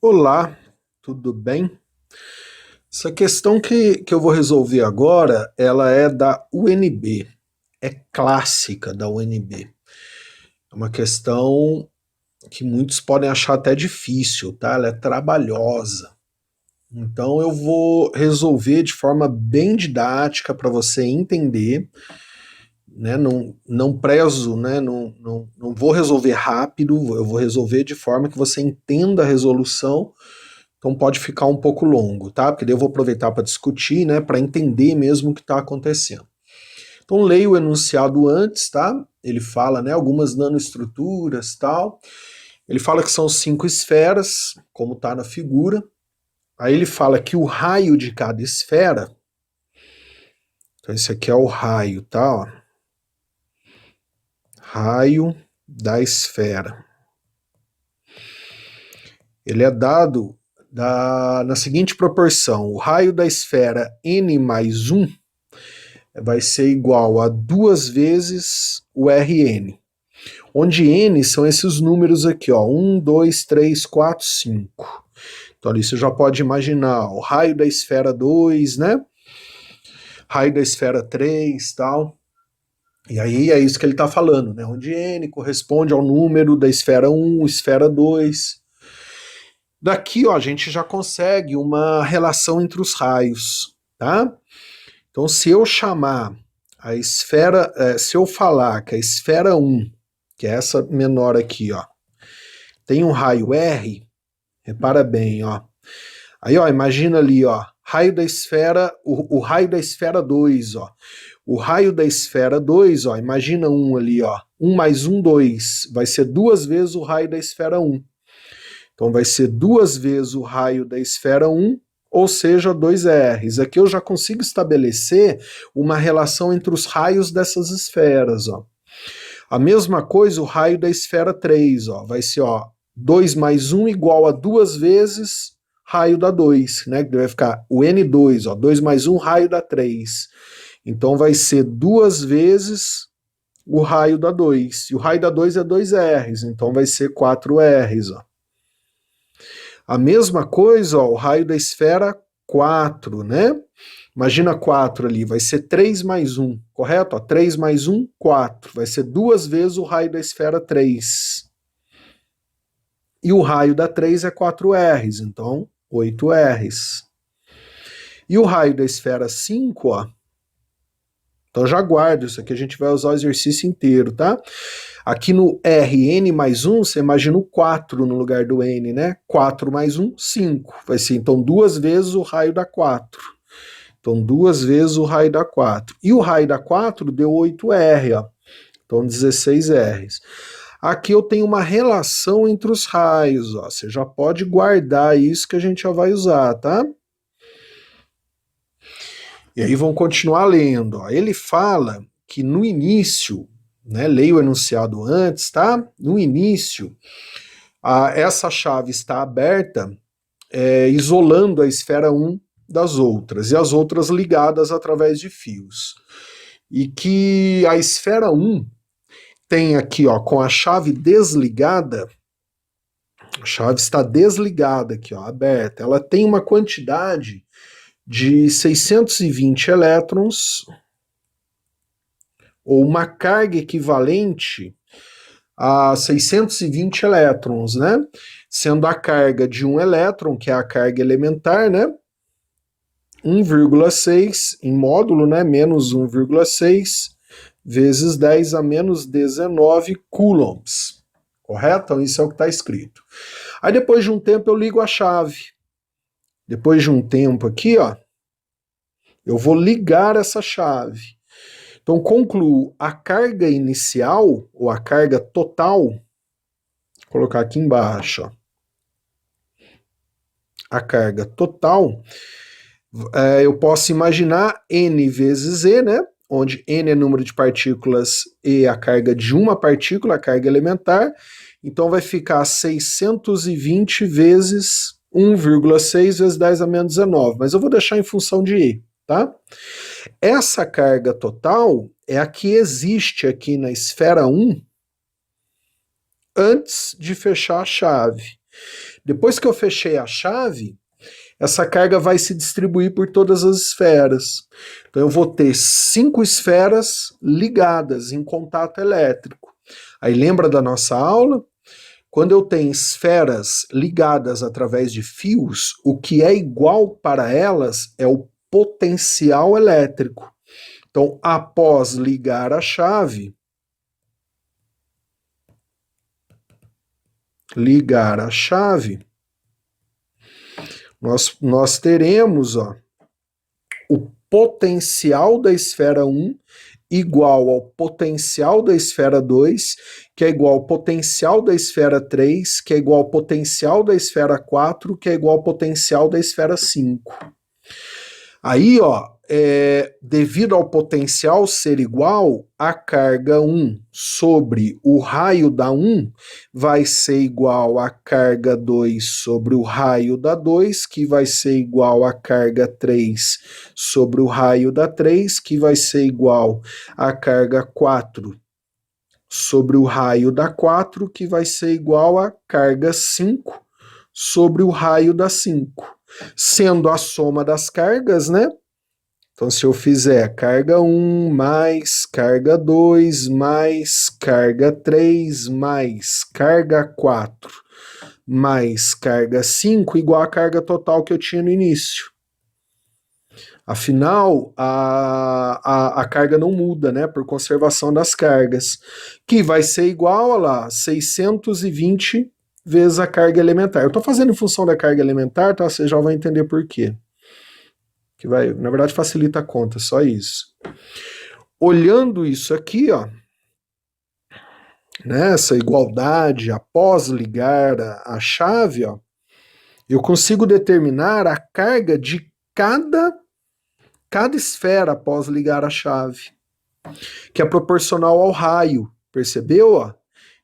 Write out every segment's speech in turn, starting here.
Olá, tudo bem? Essa questão que eu vou resolver agora, ela é da UNB, é clássica da UNB. É uma questão que muitos podem achar até difícil, tá? Ela é trabalhosa. Então eu vou resolver de forma bem didática para você entender, né? Não prezo, né? Não vou resolver rápido, eu vou resolver de forma que você entenda a resolução. Então pode ficar um pouco longo, tá? Porque daí eu vou aproveitar para discutir, né, para entender mesmo o que está acontecendo. Então leio o enunciado antes, tá? Ele fala, né, algumas nanoestruturas, tal. Ele fala que são 5 esferas, como está na figura. Aí ele fala que o raio de cada esfera, então esse aqui é o raio, tá? Ó. Raio da esfera. Ele é dado na seguinte proporção: o raio da esfera n mais 1 vai ser igual a 2 vezes o Rn, onde n são esses números aqui, ó, 1, 2, 3, 4, 5. Então ali você já pode imaginar o raio da esfera 2, né? Raio da esfera 3, tal. E aí é isso que ele está falando, né? Onde n corresponde ao número da esfera 1, esfera 2. Daqui, ó, a gente já consegue uma relação entre os raios, tá? Então, se eu chamar a esfera, se eu falar que a esfera 1, que é essa menor aqui, ó, tem um raio R, repara bem, ó. Aí, ó, imagina ali, ó, raio da esfera, o raio da esfera 2, ó. O raio da esfera 2, ó, imagina um ali, ó. 1 mais 1, 2. Vai ser 2 vezes o raio da esfera 1. Então vai ser 2 vezes o raio da esfera 1, ou seja, 2 R's. Aqui eu já consigo estabelecer uma relação entre os raios dessas esferas, ó. A mesma coisa o raio da esfera 3, ó, vai ser, ó, 2 mais 1 igual a 2 vezes raio da 2, né? Que vai ficar o N2, ó, 2 mais 1 raio da 3. Então vai ser 2 vezes o raio da 2. E o raio da 2 é 2 R's, então vai ser 4 R's, ó. A mesma coisa, ó, o raio da esfera 4, né? Imagina 4 ali, vai ser 3 mais 1, correto? Ó, 3 mais 1, 4. Vai ser 2 vezes o raio da esfera 3. E o raio da 3 é 4 R's, então 8 R's. E o raio da esfera 5, ó. Então já guarda, isso aqui a gente vai usar o exercício inteiro, tá? Aqui no Rn mais 1, você imagina o 4 no lugar do N, né? 4 mais 1, 5. Vai ser então 2 vezes o raio da 4. Então 2 vezes o raio da 4. E o raio da 4 deu 8R, ó. Então 16 R's. Aqui eu tenho uma relação entre os raios, ó. Você já pode guardar isso que a gente já vai usar, tá? E aí vamos continuar lendo, ó. Ele fala que no início, né, leia o enunciado antes, tá? No início, essa chave está aberta, isolando a esfera 1 das outras, e as outras ligadas através de fios. E que a esfera 1 tem aqui, ó, com a chave desligada, a chave está desligada aqui, ó, aberta, ela tem uma quantidade de 620 elétrons, ou uma carga equivalente a 620 elétrons, né? Sendo a carga de um elétron, que é a carga elementar, né? 1,6 em módulo, né? Menos 1,6 vezes 10 a menos 19 coulombs. Correto? Então isso é o que está escrito. Aí depois de um tempo eu ligo a chave. Depois de um tempo aqui, ó, eu vou ligar essa chave. Então, concluo, a carga inicial, ou a carga total, vou colocar aqui embaixo, ó, a carga total, eu posso imaginar N vezes E, né? Onde N é número de partículas e a carga de uma partícula, a carga elementar. Então vai ficar 620 vezes 1,6 vezes 10 a menos 19. Mas eu vou deixar em função de E, tá? Essa carga total é a que existe aqui na esfera 1 antes de fechar a chave. Depois que eu fechei a chave, essa carga vai se distribuir por todas as esferas. Então eu vou ter 5 esferas ligadas em contato elétrico. Aí lembra da nossa aula? Quando eu tenho esferas ligadas através de fios, o que é igual para elas é o potencial elétrico. Então, após ligar a chave, nós teremos o potencial da esfera 1 igual ao potencial da esfera 2, que é igual ao potencial da esfera 3, que é igual ao potencial da esfera 4, que é igual ao potencial da esfera 5. Aí, devido ao potencial ser igual, a carga 1 sobre o raio da 1 vai ser igual à carga 2 sobre o raio da 2, que vai ser igual à carga 3 sobre o raio da 3, que vai ser igual à carga 4 sobre o raio da 4, que vai ser igual à carga 5 sobre o raio da 5. Sendo a soma das cargas, né? Então, se eu fizer carga 1 mais carga 2 mais carga 3 mais carga 4 mais carga 5 igual a carga total que eu tinha no início. Afinal, a carga não muda, né? Por conservação das cargas. Que vai ser igual a 620 vezes a carga elementar. Eu estou fazendo em função da carga elementar, tá? Você já vai entender por quê. Que vai, na verdade, facilita a conta, só isso. Olhando isso aqui, essa igualdade, após ligar a chave, eu consigo determinar a carga de cada esfera após ligar a chave, que é proporcional ao raio, percebeu?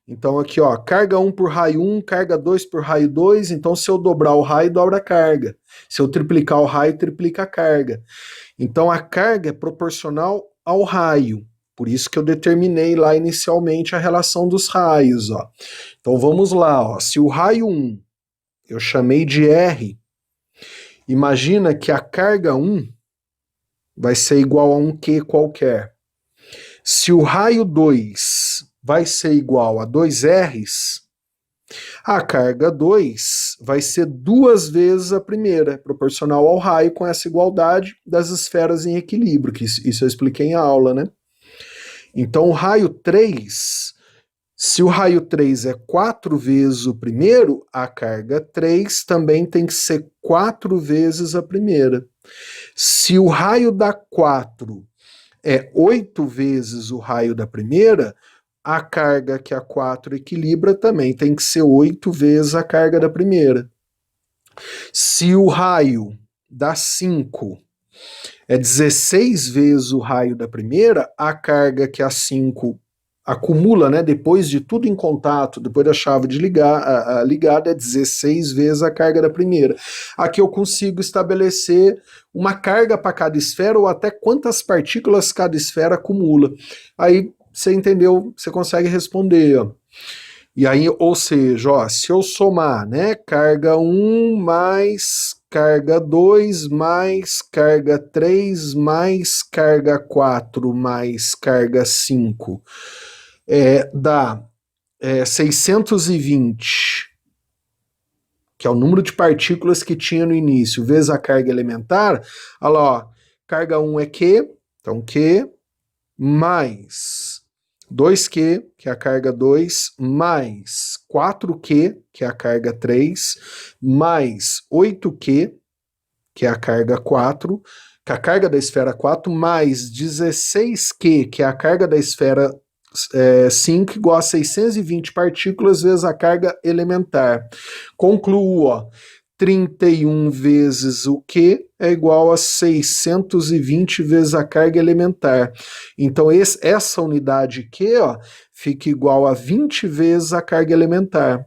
Então aqui, carga 1 por raio 1, carga 2 por raio 2, então se eu dobrar o raio, dobra a carga. Se eu triplicar o raio, triplica a carga. Então a carga é proporcional ao raio. Por isso que eu determinei lá inicialmente a relação dos raios. Então vamos lá. Se o raio 1 eu chamei de R, imagina que a carga 1 vai ser igual a um Q qualquer. Se o raio 2 vai ser igual a 2 R's, a carga 2 vai ser 2 vezes a primeira, proporcional ao raio, com essa igualdade das esferas em equilíbrio, que isso eu expliquei em aula, né? Então o raio 3, se o raio 3 é 4 vezes o primeiro, a carga 3 também tem que ser 4 vezes a primeira. Se o raio da 4 é 8 vezes o raio da primeira, a carga que a 4 equilibra também tem que ser 8 vezes a carga da primeira. Se o raio da 5 é 16 vezes o raio da primeira, a carga que a 5 acumula, né, depois de tudo em contato, depois da chave de ligada, é 16 vezes a carga da primeira. Aqui eu consigo estabelecer uma carga para cada esfera, ou até quantas partículas cada esfera acumula. Aí você entendeu, você consegue responder. E aí, ou seja, se eu somar, né, carga 1 mais carga 2 mais carga 3 mais carga 4 mais carga 5, dá 620, que é o número de partículas que tinha no início, vezes a carga elementar. Olha lá, carga 1 é Q, então Q, mais 2Q, que é a carga 2, mais 4Q, que é a carga 3, mais 8Q, que é a carga 4, que é a carga da esfera 4, mais 16Q, que é a carga da esfera 5, igual a 620 partículas vezes a carga elementar. Concluo, 31 vezes o Q é igual a 620 vezes a carga elementar. Então essa unidade Q fica igual a 20 vezes a carga elementar.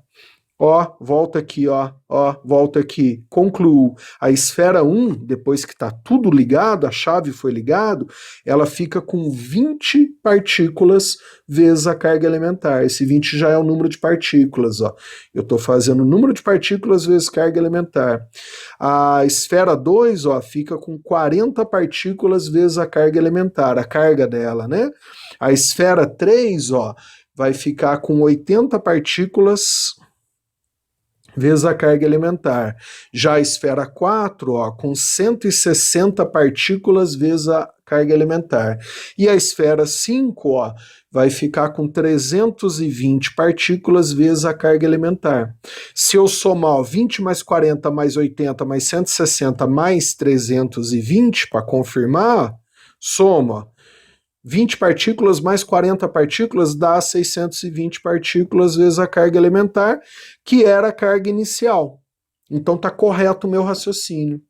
Ó, volta aqui, ó, volta aqui. Concluo. A esfera 1, depois que está tudo ligado, a chave foi ligado, ela fica com 20 partículas vezes a carga elementar. Esse 20 já é o número de partículas, ó. Eu estou fazendo o número de partículas vezes carga elementar. A esfera 2, ó, fica com 40 partículas vezes a carga elementar, a carga dela, né? A esfera 3, ó, vai ficar com 80 partículas vezes a carga elementar. Já a esfera 4, ó, com 160 partículas vezes a carga elementar. E a esfera 5, ó, vai ficar com 320 partículas vezes a carga elementar. Se eu somar ó, 20 mais 40 mais 80 mais 160 mais 320, para confirmar, soma 20 partículas mais 40 partículas dá 620 partículas vezes a carga elementar, que era a carga inicial. Então está correto o meu raciocínio.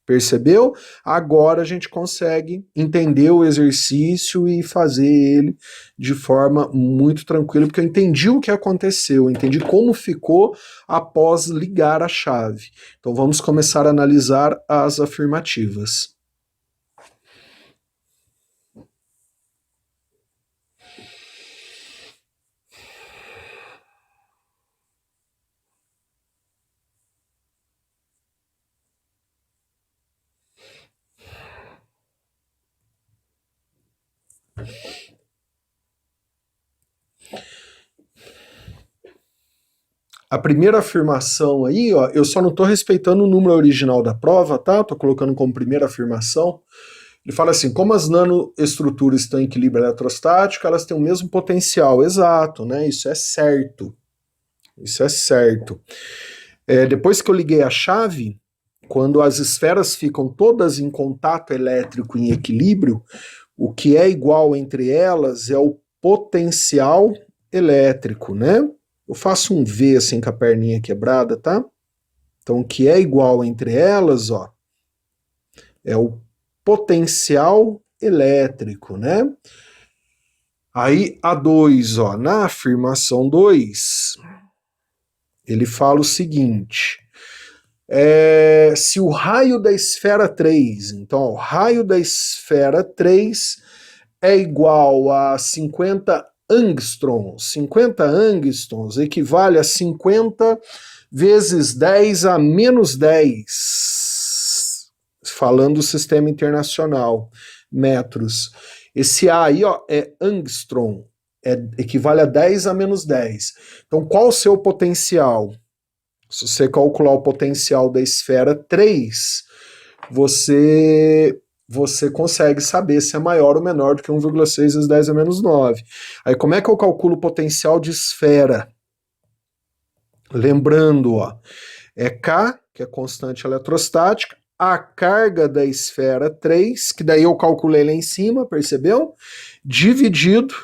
Percebeu? Agora a gente consegue entender o exercício e fazer ele de forma muito tranquila, porque eu entendi o que aconteceu, eu entendi como ficou após ligar a chave. Então vamos começar a analisar as afirmativas. A primeira afirmação aí, ó, eu só não estou respeitando o número original da prova, tá? Estou colocando como primeira afirmação. Ele fala assim, como as nanoestruturas estão em equilíbrio eletrostático, elas têm o mesmo potencial. Exato, né? Isso é certo. Isso é certo. Depois que eu liguei a chave, quando as esferas ficam todas em contato elétrico em equilíbrio, o que é igual entre elas é o potencial elétrico, né? Eu faço um V assim com a perninha quebrada, tá? Então, o que é igual entre elas, ó, é o potencial elétrico, né? Aí, a 2, ó, na afirmação 2, ele fala o seguinte, se o raio da esfera 3, então, ó, o raio da esfera 3 é igual a 50 angstroms. 50 angstroms equivale a 50 vezes 10 a menos 10, falando do sistema internacional, metros. Esse A aí ó, é angstrom, equivale a 10 a menos 10. Então, qual o seu potencial? Se você calcular o potencial da esfera 3, você consegue saber se é maior ou menor do que 1,6 vezes 10 a menos 9. Aí como é que eu calculo o potencial de esfera? Lembrando, ó, é K, que é constante eletrostática, a carga da esfera 3, que daí eu calculei lá em cima, percebeu? Dividido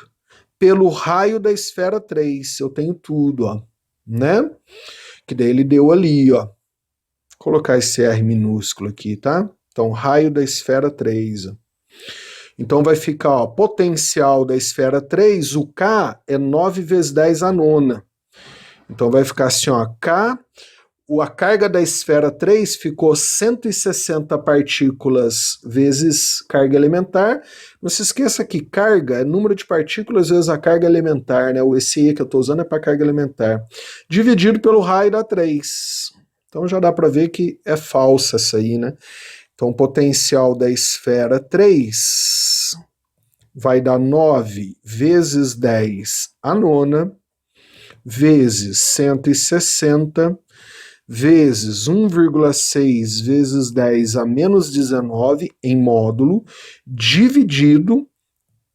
pelo raio da esfera 3. Eu tenho tudo, ó, né? Que daí ele deu ali, ó. Vou colocar esse R minúsculo aqui, tá? Então, raio da esfera 3. Ó. Então vai ficar, ó, potencial da esfera 3, o K é 9 vezes 10 a nona. Então vai ficar assim, ó, K, a carga da esfera 3 ficou 160 partículas vezes carga elementar. Não se esqueça que carga é número de partículas vezes a carga elementar, né? Esse E que eu estou usando é para carga elementar. Dividido pelo raio da 3. Então já dá para ver que é falsa essa aí, né? Então, o potencial da esfera 3 vai dar 9 vezes 10 a nona, vezes 160, vezes 1,6 vezes 10 a menos 19 em módulo, dividido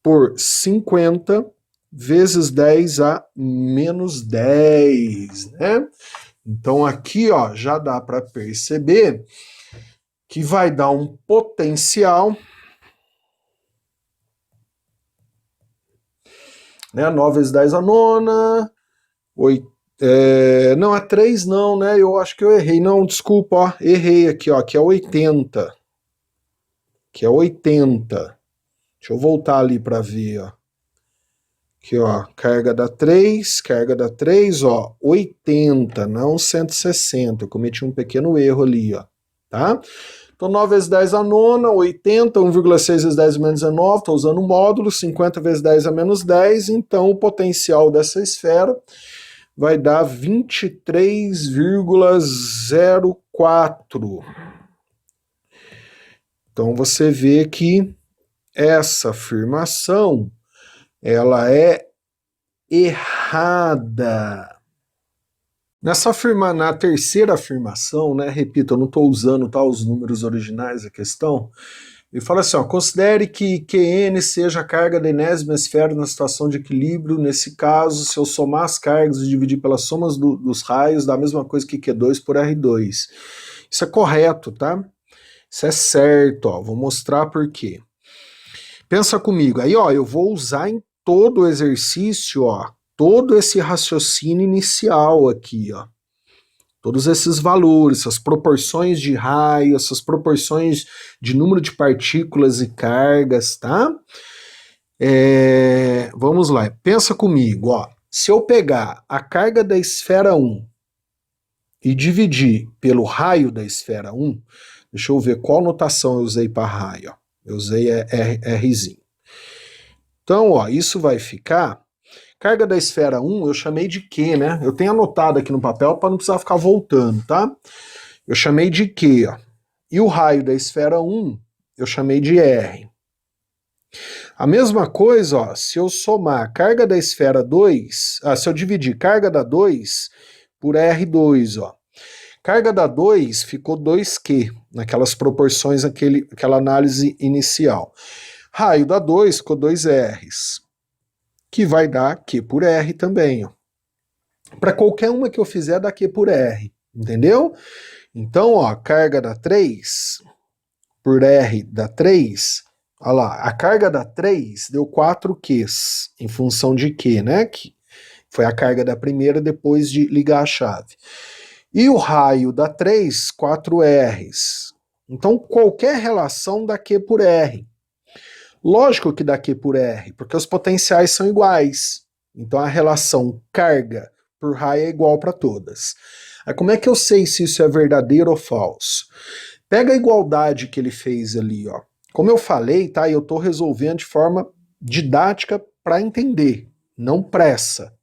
por 50 vezes 10 a menos 10, né? Então, aqui, ó, já dá para perceber que vai dar um potencial, né? 9 vezes 10 a nona, 8, não, é 3 não, né? Eu acho que eu errei. Não, desculpa, ó, errei aqui, ó, que é 80. Que é 80. Deixa eu voltar ali para ver, ó. Aqui, ó, carga da 3, ó, 80, não 160. Eu cometi um pequeno erro ali, ó, tá? Então, 9 vezes 10 a nona, 80, 1,6 vezes 10 menos 19, estou usando o módulo, 50 vezes 10 a menos 10, então o potencial dessa esfera vai dar 23,04. Então, você vê que essa afirmação, ela é errada. Na terceira afirmação, né, repito, eu não estou usando os números originais da questão, ele fala assim, ó, considere que Qn seja a carga da enésima esfera na situação de equilíbrio. Nesse caso, se eu somar as cargas e dividir pelas somas dos raios, dá a mesma coisa que Q2 por R2. Isso é correto, tá? Isso é certo, ó, vou mostrar por quê. Pensa comigo, aí ó, eu vou usar em todo o exercício, ó, todo esse raciocínio inicial aqui, ó. Todos esses valores, essas proporções de raio, essas proporções de número de partículas e cargas, tá? Vamos lá, pensa comigo, ó. Se eu pegar a carga da esfera 1 e dividir pelo raio da esfera 1, deixa eu ver qual notação eu usei para raio, ó. Eu usei Rzinho. Então, ó, isso vai ficar... Carga da esfera 1 eu chamei de Q, né? Eu tenho anotado aqui no papel para não precisar ficar voltando, tá? Eu chamei de Q, ó. E o raio da esfera 1 eu chamei de R. A mesma coisa, ó, se eu somar a carga da esfera 2, se eu dividir carga da 2 por R2, ó. Carga da 2 ficou 2Q, naquelas proporções, aquela análise inicial. Raio da 2 ficou 2Rs. Que vai dar Q por R também. Para qualquer uma que eu fizer, dá Q por R, entendeu? Então, ó, carga da 3 por R da 3, olha lá, a carga da 3 deu 4 Qs, em função de Q, né? Que foi a carga da primeira depois de ligar a chave. E o raio da 3, 4 Rs. Então, qualquer relação dá Q por R. Lógico que dá Q por R, porque os potenciais são iguais. Então a relação carga por raio é igual para todas. Aí como é que eu sei se isso é verdadeiro ou falso? Pega a igualdade que ele fez ali, ó. Como eu falei, tá? Eu estou resolvendo de forma didática para entender, não pressa.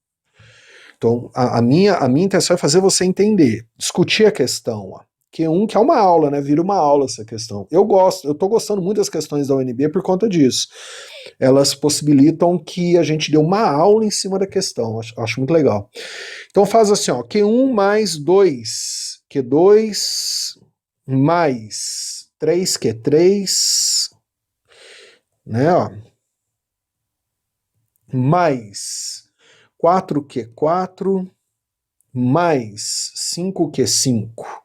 Então a minha intenção é fazer você entender, discutir a questão, ó. Q1, que é uma aula, né? Vira uma aula essa questão. Eu tô gostando muito das questões da UNB por conta disso. Elas possibilitam que a gente dê uma aula em cima da questão. Acho muito legal. Então faz assim, ó, Q1 mais 2, Q2 mais 3Q3, né, ó, mais 4Q4 mais 5Q5.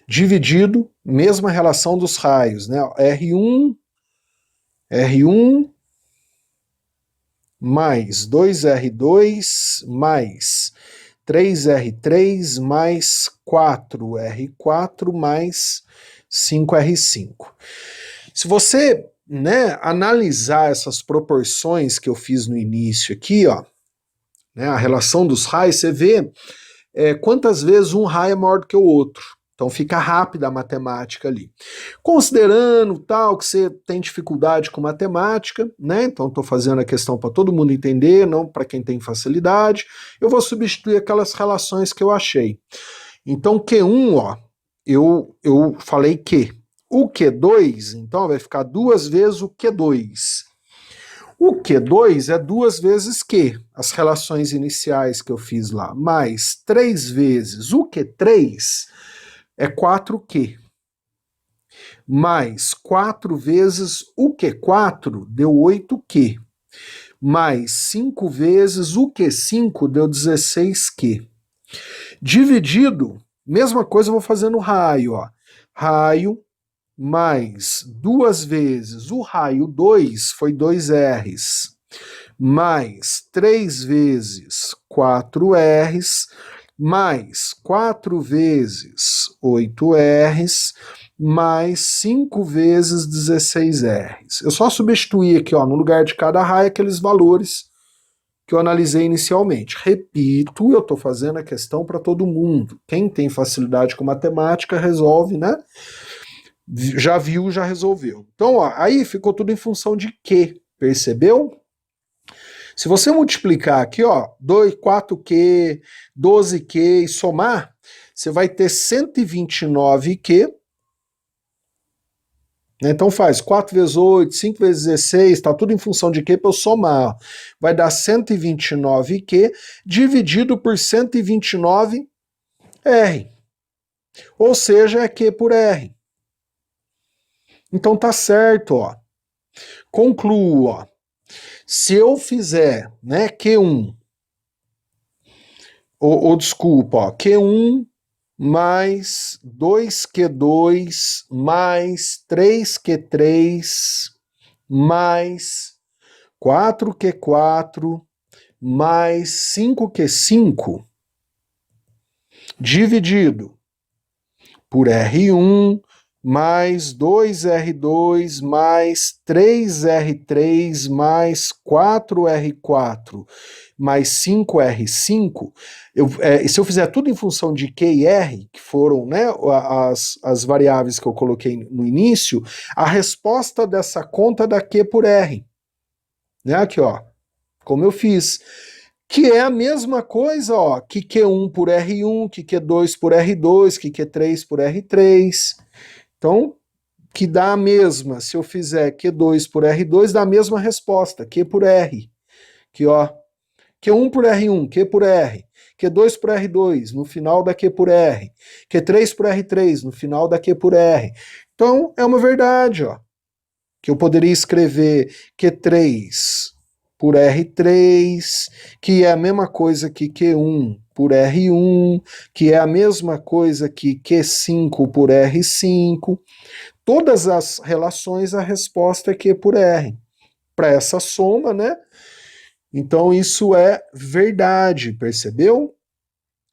Dividido, mesma relação dos raios, né? R1 mais 2R2 mais 3R3 mais 4R4 mais 5R5. Se você, né, analisar essas proporções que eu fiz no início aqui, ó, né, a relação dos raios, você vê quantas vezes um raio é maior do que o outro. Então fica rápida a matemática ali. Considerando tal que você tem dificuldade com matemática, né? Então estou fazendo a questão para todo mundo entender, não para quem tem facilidade. Eu vou substituir aquelas relações que eu achei. Então Q1, ó, eu falei que o Q2, então vai ficar 2 vezes o Q2. O Q2 é 2 vezes Q, as relações iniciais que eu fiz lá, mais 3 vezes o Q3 é 4Q. Mais 4 vezes o Q4 deu 8Q. Mais 5 vezes o Q5 deu 16Q. Dividido, mesma coisa eu vou fazer no raio, ó. Raio mais 2 vezes o raio 2 foi 2Rs. Mais 3 vezes 4Rs mais 4 vezes 8Rs, mais 5 vezes 16Rs. Eu só substituí aqui, ó, no lugar de cada raio, aqueles valores que eu analisei inicialmente. Repito, eu estou fazendo a questão para todo mundo. Quem tem facilidade com matemática, resolve, né? Já viu, já resolveu. Então, ó, aí ficou tudo em função de quê? Percebeu? Se você multiplicar aqui, ó, 2, 4Q, 12Q e somar, você vai ter 129Q. Então faz 4 vezes 8, 5 vezes 16, tá tudo em função de Q para eu somar. Vai dar 129Q dividido por 129R. Ou seja, é Q por R. Então tá certo, ó. Concluo, ó. Se eu fizer, né, Q1, ou desculpa, ó, Q1 mais 2Q2 mais 3Q3 mais 4Q4 mais 5Q5 dividido por R1 mais 2R2 mais 3R3 mais 4R4 mais 5R5, se eu fizer tudo em função de Q e R, que foram, né, as variáveis que eu coloquei no início, a resposta dessa conta dá Q por R. Né, aqui, ó, como eu fiz. Que é a mesma coisa, ó, que Q1 por R1, que Q2 por R2, que Q3 por R3. Então, que dá a mesma, se eu fizer Q2 por R2, dá a mesma resposta, Q por R. Aqui, ó, Q1 por R1, Q por R. Q2 por R2, no final dá Q por R. Q3 por R3, no final dá Q por R. Então, é uma verdade, ó, que eu poderia escrever Q3 por R3, que é a mesma coisa que Q1 por R1, que é a mesma coisa que Q5 por R5. Todas as relações, a resposta é Q por R. Para essa soma, né? Então isso é verdade, percebeu?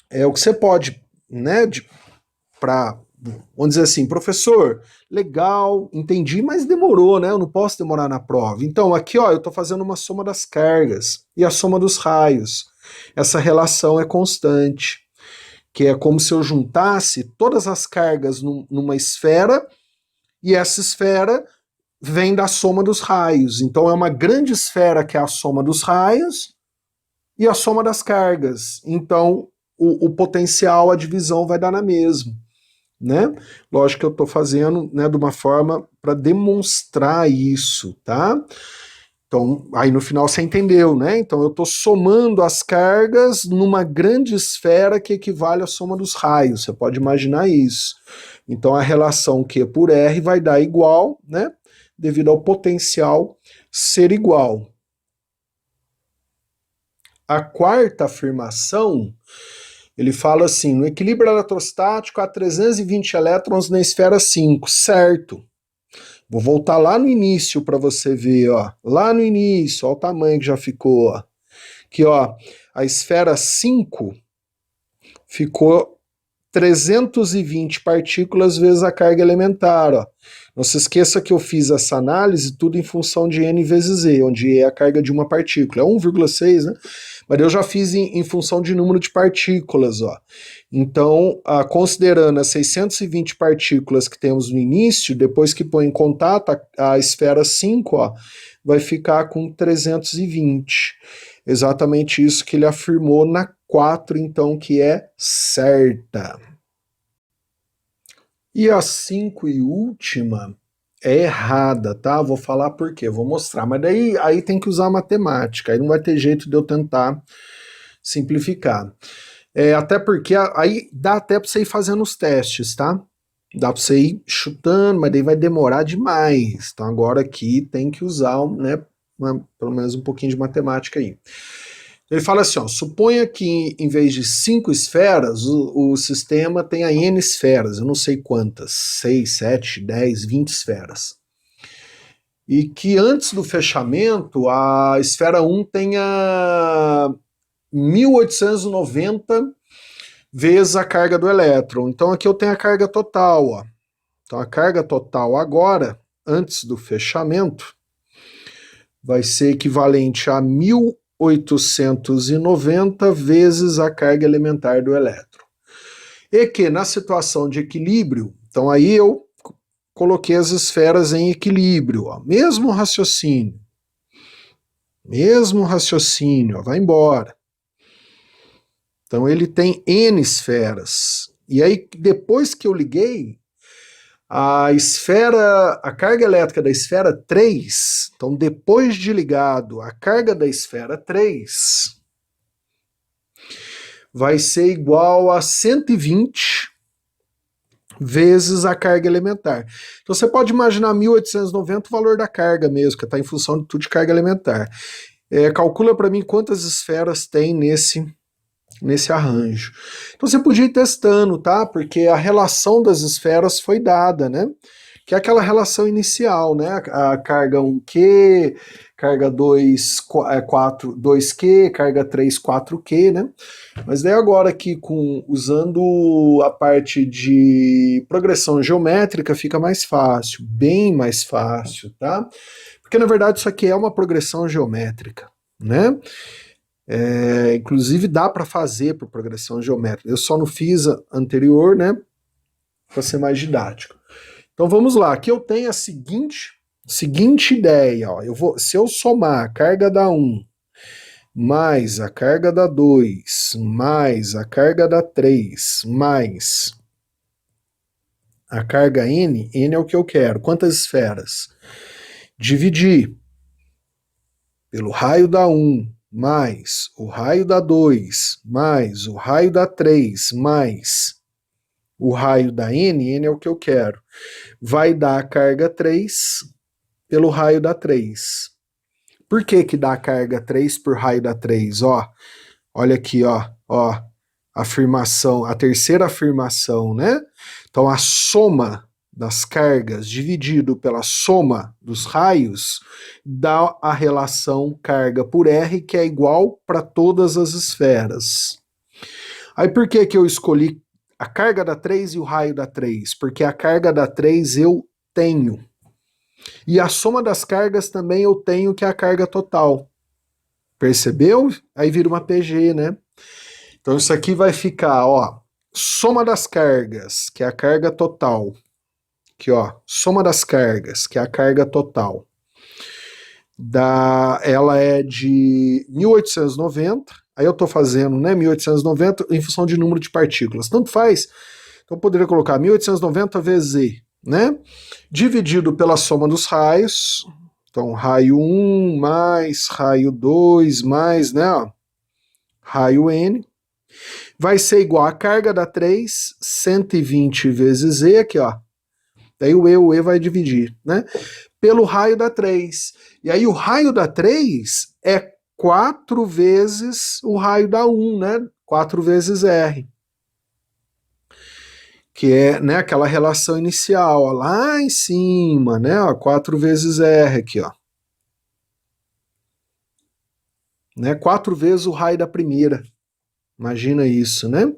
É o que você pode, né, para, vamos dizer assim, professor, legal, entendi, mas demorou, né? Eu não posso demorar na prova. Então aqui, ó, eu estou fazendo uma soma das cargas e a soma dos raios. Essa relação é constante, que é como se eu juntasse todas as cargas numa esfera e essa esfera vem da soma dos raios. Então é uma grande esfera que é a soma dos raios e a soma das cargas. Então o potencial, a divisão vai dar na mesma. Né? Lógico que eu estou fazendo, né, de uma forma para demonstrar isso, tá? Então, aí no final você entendeu, né? Então eu estou somando as cargas numa grande esfera que equivale à soma dos raios, você pode imaginar isso. Então a relação Q por R vai dar igual, né? Devido ao potencial ser igual. A quarta afirmação, ele fala assim, no equilíbrio eletrostático há 320 elétrons na esfera 5, certo? Vou voltar lá no início para você ver, ó. Lá no início, olha o tamanho que já ficou, ó. Aqui, ó, a esfera 5 ficou 320 partículas vezes a carga elementar, ó. Não se esqueça que eu fiz essa análise tudo em função de n vezes z, onde é a carga de uma partícula. É 1,6, né? Mas eu já fiz em função de número de partículas, ó. Então, considerando as 620 partículas que temos no início, depois que põe em contato a esfera 5, ó, vai ficar com 320. Exatamente isso que ele afirmou na 4, então, que é certa. E a 5 e última é errada, tá? Vou falar por quê, vou mostrar. Mas daí aí tem que usar matemática, aí não vai ter jeito de eu tentar simplificar. Até porque aí dá até para você ir fazendo os testes, tá? Dá para você ir chutando, mas daí vai demorar demais. Então agora aqui tem que usar, né, pelo menos um pouquinho de matemática aí. Ele fala assim, ó, suponha que em vez de 5 esferas, o sistema tenha N esferas, eu não sei quantas, 6, 7, 10, 20 esferas. E que antes do fechamento, a esfera 1 tenha 1890 vezes a carga do elétron. Então aqui eu tenho a carga total, ó. Então a carga total agora, antes do fechamento, vai ser equivalente a 1890 vezes a carga elementar do elétron. E que na situação de equilíbrio, então aí eu coloquei as esferas em equilíbrio, ó. Mesmo raciocínio, ó, vai embora. Então ele tem N esferas. E aí depois que eu liguei, a carga elétrica da esfera 3, então depois de ligado, a carga da esfera 3 vai ser igual a 120 vezes a carga elementar. Então você pode imaginar 1890 o valor da carga mesmo, que está em função de tudo de carga elementar. Calcula para mim quantas esferas tem nesse arranjo. Então você podia ir testando, tá? Porque a relação das esferas foi dada, né? Que é aquela relação inicial, né? A carga 1Q, carga 2, 2Q, carga 3, 4Q, né? Mas daí agora aqui, usando a parte de progressão geométrica, fica mais fácil, bem mais fácil, tá? Porque na verdade isso aqui é uma progressão geométrica, né? Inclusive dá para fazer por progressão geométrica. Eu só não fiz a anterior, né? Para ser mais didático. Então vamos lá, aqui eu tenho a seguinte ideia, ó. Se eu somar a carga da 1 mais a carga da 2 mais a carga da 3 mais a carga N, N é o que eu quero. Quantas esferas? Dividir pelo raio da 1 mais o raio da 2 mais o raio da 3 mais o raio da N, N é o que eu quero, vai dar a carga 3 pelo raio da 3. Por que que dá a carga 3 por raio da 3? Ó, olha aqui, ó, afirmação, a terceira afirmação, né? Então a soma das cargas dividido pela soma dos raios dá a relação carga por R, que é igual para todas as esferas. Aí por que que eu escolhi a carga da 3 e o raio da 3? Porque a carga da 3 eu tenho. E a soma das cargas também eu tenho, que é a carga total. Percebeu? Aí vira uma PG, né? Então isso aqui vai ficar, ó, soma das cargas, que é a carga total. Aqui, ó, soma das cargas, que é a carga total. Ela é de 1890, aí eu tô fazendo, né, 1890 em função de número de partículas. Tanto faz, então eu poderia colocar 1890 vezes Z, né? Dividido pela soma dos raios. Então, raio 1 mais raio 2 mais, né, ó, raio N, vai ser igual a carga da 3, 120 vezes E, aqui, ó. Daí o E vai dividir, né? Pelo raio da 3. E aí o raio da 3 é 4 vezes o raio da 1, né? 4 vezes R. Que é, né, aquela relação inicial, ó, lá em cima, né? Ó, 4 vezes R aqui, ó. Né, 4 vezes o raio da primeira. Imagina isso, né?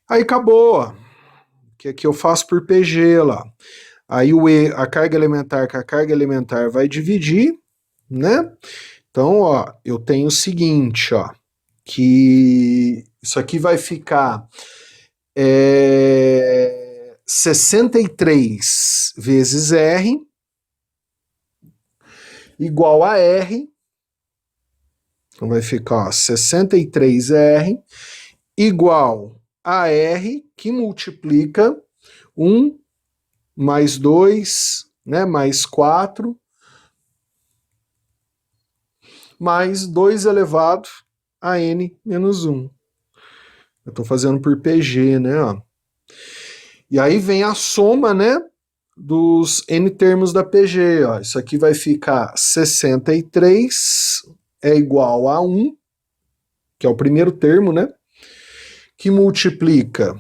Aí acabou, ó. Que aqui eu faço por PG lá. Aí a carga elementar com a carga elementar vai dividir, né? Então, ó, eu tenho o seguinte, ó, que isso aqui vai ficar 63 vezes R igual a R. Então vai ficar, ó, 63R igual a R, que multiplica 1 mais 2, né, mais 4, mais 2 elevado a N menos 1. Eu estou fazendo por PG, né? Ó. E aí vem a soma, né, dos N termos da PG. Ó. Isso aqui vai ficar 63 é igual a 1, que é o primeiro termo, né? Que multiplica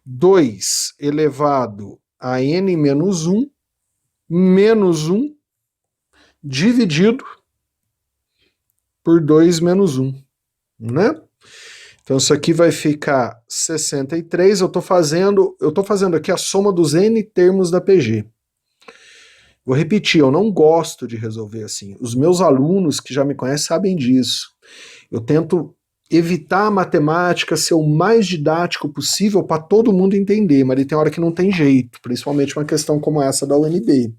2 elevado a N menos 1, menos 1, dividido por 2 menos 1, né? Então isso aqui vai ficar 63, eu estou fazendo aqui a soma dos n termos da PG. Vou repetir, eu não gosto de resolver assim. Os meus alunos que já me conhecem sabem disso. Eu tento evitar a matemática, ser o mais didático possível para todo mundo entender, mas tem hora que não tem jeito, principalmente uma questão como essa da UNB.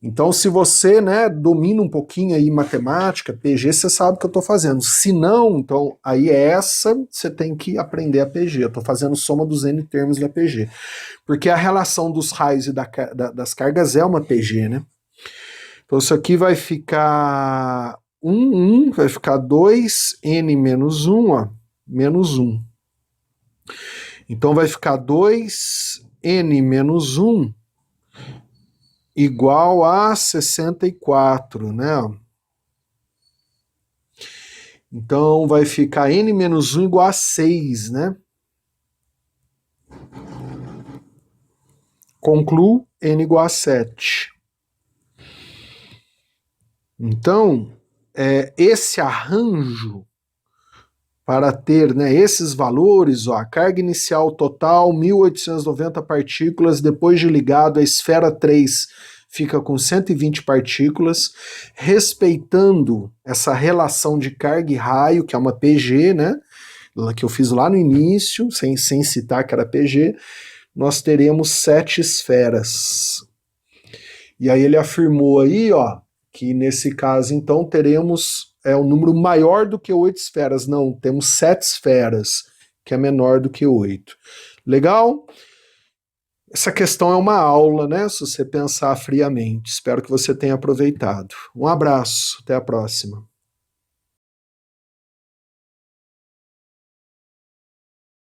Então, se você, né, domina um pouquinho aí matemática, PG, você sabe o que eu estou fazendo. Se não, então, aí você tem que aprender a PG. Eu estou fazendo soma dos n termos da PG. Porque a relação dos raios e das cargas é uma PG, né? Então, isso aqui vai ficar 1, vai ficar 2n menos 1, ó, menos 1. Então, vai ficar 2n menos 1 igual a 64, né? Então vai ficar n menos 1 igual a 6, né? Concluo n igual a 7. Então, esse arranjo para ter, né, esses valores, ó, a carga inicial total, 1890 partículas, depois de ligado, a esfera 3 fica com 120 partículas, respeitando essa relação de carga e raio, que é uma PG, né, que eu fiz lá no início, sem citar que era PG, nós teremos 7 esferas. E aí ele afirmou aí, ó, que nesse caso, então, teremos um número maior do que 8 esferas. Não, temos 7 esferas, que é menor do que 8. Legal? Essa questão é uma aula, né? Se você pensar friamente. Espero que você tenha aproveitado. Um abraço, até a próxima.